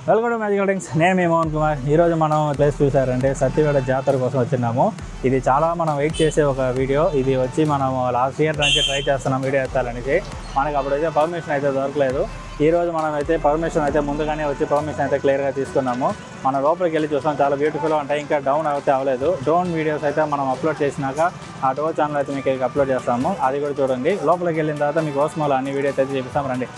Welcome to magical things. నేను మీ మోహన్ కుమార్. ఈరోజు మనం ప్లేస్ చూసారంటే సత్యవేడ జాతర కోసం వచ్చినాము. ఇది చాలా మనం వెయిట్ చేసే ఒక వీడియో. ఇది వచ్చి మనం లాస్ట్ ఇయర్ నుంచి ట్రై చేస్తున్నాం వీడియో ఎత్తాలనేసి. మనకు అప్పుడైతే పర్మిషన్ అయితే దొరకలేదు. ఈరోజు మనం అయితే పర్మిషన్ అయితే ముందుగానే వచ్చి పర్మిషన్ అయితే క్లియర్గా తీసుకున్నాము. మనం లోపలికి వెళ్ళి చూస్తాం, చాలా బ్యూటిఫుల్గా ఉంటాయి. ఇంకా డౌన్ అయితే అవ్వలేదు. డ్రోన్ వీడియోస్ అయితే మనం అప్లోడ్ చేసినాక ఆ డ్రోన్ ఛానల్ అయితే మీకు అప్లోడ్ చేస్తాము, అది కూడా చూడండి. లోపలికి వెళ్ళిన తర్వాత మీకు ఓస్మోలో అన్ని వీడియోస్ అయితే చూపిస్తాం, రండి.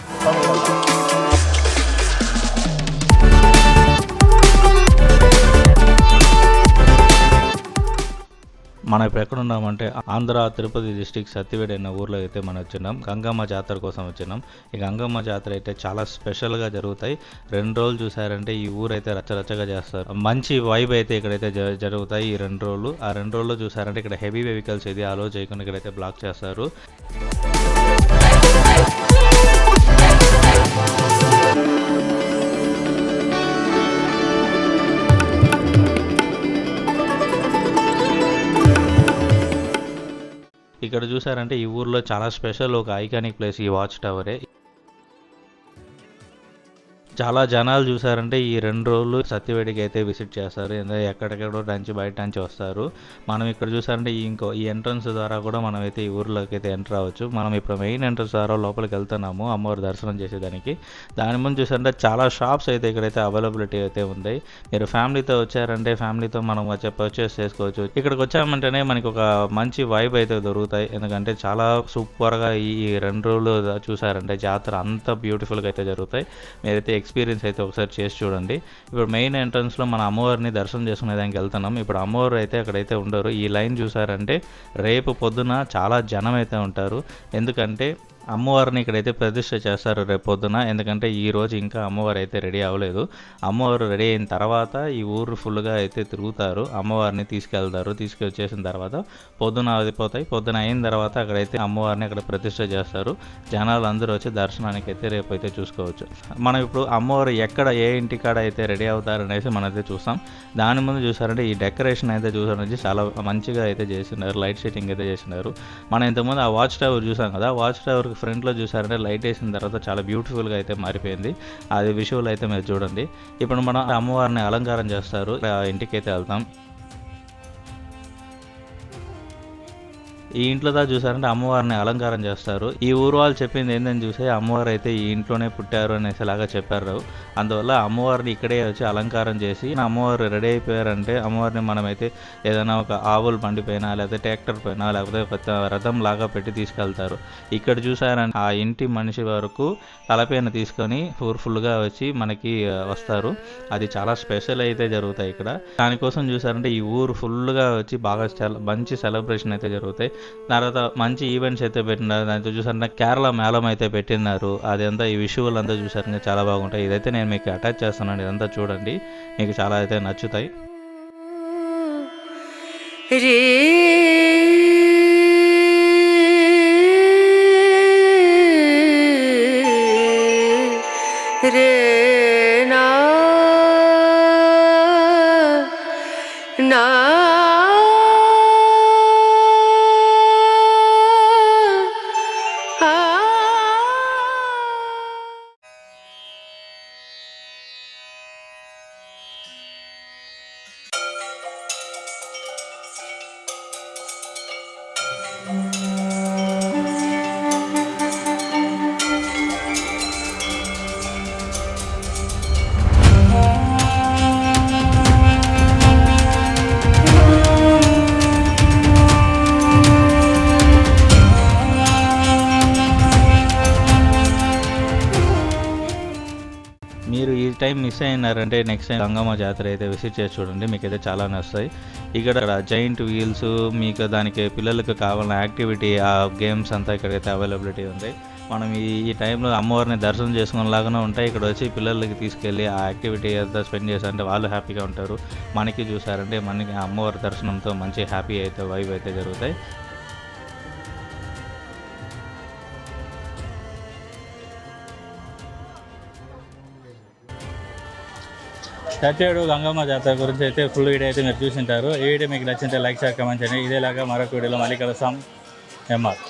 మనం ఇప్పుడు ఎక్కడ ఉన్నామంటే ఆంధ్ర తిరుపతి డిస్టిక్ సత్యవేడ అనే ఊర్లో అయితే మనం వచ్చినాం. గంగమ్మ జాతర కోసం వచ్చినాం. ఈ గంగమ్మ జాతర అయితే చాలా స్పెషల్గా జరుగుతాయి. 2 రోజులు చూసారంటే ఈ ఊరు అయితే రచ్చరచ్చగా చేస్తారు. మంచి వైబ్ అయితే ఇక్కడైతే జరుగుతాయి ఈ 2 రోజులు. ఆ 2 రోజుల్లో చూసారంటే ఇక్కడ హెవీ వెహికల్స్ ఇది అలో చేయకుండా ఇక్కడైతే బ్లాక్ చేస్తారు. ఇక్కడ చూసారంటే ఈ ఊర్లో చాలా స్పెషల్ ఒక ఐకానిక్ ప్లేస్ ఈ వాచ్ టవరే. చాలా జనాలు చూసారంటే ఈ 2 రోజులు సత్యవేడికి అయితే విజిట్ చేస్తారు. ఎక్కడెక్కడో నుంచి బయట నుంచి వస్తారు. మనం ఇక్కడ చూసారంటే ఈ ఎంట్రన్స్ ద్వారా కూడా మనం అయితే ఈ ఊర్లోకి అయితే ఎంటర్ అవ్వచ్చు. మనం ఇప్పుడు మెయిన్ ఎంట్రన్స్ ద్వారా లోపలికి వెళ్తున్నాము అమ్మవారి దర్శనం చేసేదానికి. దాని ముందు చూసారంటే చాలా షాప్స్ అయితే ఇక్కడైతే అవైలబిలిటీ అయితే ఉంది. మీరు ఫ్యామిలీతో వచ్చారంటే ఫ్యామిలీతో మనం పర్చేస్ చేసుకోవచ్చు. ఇక్కడికి వచ్చామంటేనే మనకి ఒక మంచి వైబ్ అయితే దొరుకుతాయి. ఎందుకంటే చాలా సూపర్గా ఈ 2 రోజులు చూసారంటే జాతర అంత బ్యూటిఫుల్గా అయితే జరుగుతాయి. మీరైతే ఎక్స్పీరియన్స్ అయితే ఒకసారి చేసి చూడండి. ఇప్పుడు మెయిన్ ఎంట్రన్స్లో మన అమ్మవారిని దర్శనం చేసుకునే దానికి వెళ్తున్నాం. ఇప్పుడు అమ్మవారు అయితే అక్కడైతే ఉండరు. ఈ లైన్ చూసారంటే రేపు పొద్దున చాలా జనం అయితే ఉంటారు. ఎందుకంటే అమ్మవారిని ఇక్కడైతే ప్రతిష్ఠ చేస్తారు రేపు పొద్దున. ఎందుకంటే ఈరోజు ఇంకా అమ్మవారు అయితే రెడీ అవ్వలేదు. అమ్మవారు రెడీ అయిన తర్వాత ఈ ఊరు ఫుల్గా అయితే తిరుగుతారు. అమ్మవారిని తీసుకెళ్తారు. తీసుకొచ్చేసిన తర్వాత పొద్దున అయిపోతాయి. పొద్దున అయిన తర్వాత అక్కడైతే అమ్మవారిని అక్కడ ప్రతిష్ఠ చేస్తారు. జనాలు అందరూ వచ్చి దర్శనానికి అయితే రేపు అయితే చూసుకోవచ్చు. మనం ఇప్పుడు అమ్మవారు ఎక్కడ ఏ ఇంటికాడ అయితే రెడీ అవుతారు అనేసి మనం అయితే చూస్తాం. దాని ముందు చూసారంటే ఈ డెకరేషన్ అయితే చూసారంటే చాలా మంచిగా అయితే చేసినారు. లైట్ సెట్టింగ్ అయితే చేసినారు. మనం ఇంతకుముందు ఆ వాచ్ టవర్ చూసాం కదా, వాచ్ టవర్కి ఫ్రంట్లో చూసారంటే లైట్ వేసిన తర్వాత చాలా బ్యూటిఫుల్గా అయితే మారిపోయింది. అది విజువల్ అయితే మీరు చూడండి. ఇప్పుడు మనం అమ్మవారిని అలంకారం చేస్తారు. ఇంటికి అయితే వెళ్తాం. ఈ ఇంట్లో దా చూసారంటే అమ్మవారిని అలంకారం చేస్తారు. ఈ ఊరు వాళ్ళు చెప్పింది ఏంటని చూస్తే అమ్మవారు అయితే ఈ ఇంట్లోనే పుట్టారు అనేసిలాగా చెప్పారు. అందువల్ల అమ్మవారిని ఇక్కడే వచ్చి అలంకారం చేసి అమ్మవారు రెడీ అయిపోయారంటే అమ్మవారిని మనమైతే ఏదైనా ఒక ఆవుల బండి పైన లేకపోతే ట్రాక్టర్ పైన లేకపోతే ఒక రథం లాగా పెట్టి తీసుకెళ్తారు. ఇక్కడ చూసారంటే ఆ ఇంటి మనిషి వరకు తలపైన తీసుకొని ఫుల్గా వచ్చి మనకి వస్తారు. అది చాలా స్పెషల్ అయితే జరుగుతాయి ఇక్కడ. దానికోసం చూసారంటే ఈ ఊరు ఫుల్గా వచ్చి బాగా మంచి సెలబ్రేషన్ అయితే జరుగుతాయి. తర్వాత మంచి ఈవెంట్స్ అయితే పెట్టినారు. దాంతో చూసారంటే కేరళ మేళం అయితే పెట్టినారు. అదంతా ఈ విజువల్ అంతా చూసారంటే చాలా బాగుంటాయి. ఇదైతే నేను మీకు అటాచ్ చేస్తున్నాను. ఇదంతా చూడండి, మీకు చాలా అయితే నచ్చుతాయి. మీరు ఈ టైం మిస్ అయినారంటే నెక్స్ట్ టైం గంగమ్మ జాతర అయితే విజిట్ చేసి చూడండి, మీకైతే చాలా నచ్చుతాయి. ఇక్కడ జైంట్ వీల్స్, మీకు దానికి పిల్లలకు కావాలన్న యాక్టివిటీ, ఆ గేమ్స్ అంతా ఇక్కడైతే అవైలబిలిటీ ఉంది. మనం ఈ టైంలో అమ్మవారిని దర్శనం చేసుకునేలాగానే ఉంటాయి. ఇక్కడ వచ్చి పిల్లలకి తీసుకెళ్ళి ఆ యాక్టివిటీ అంతా స్పెండ్ చేశారంటే వాళ్ళు హ్యాపీగా ఉంటారు. మనకి చూసారంటే మనకి అమ్మవారి దర్శనంతో మంచి హ్యాపీ అయితే వైబ్ అయితే జరుగుతాయి. సత్యవేడు గంగమ్మ జాతర గురించి అయితే ఫుల్ వీడియో అయితే మీరు చూసింటారు. ఈ వీడియో మీకు నచ్చింటే లైక్, షేర్, కామెంట్ చేయండి. ఇదేలాగా మరొక వీడియోలో మళ్ళీ కలుస్తాం. ఎంఆర్.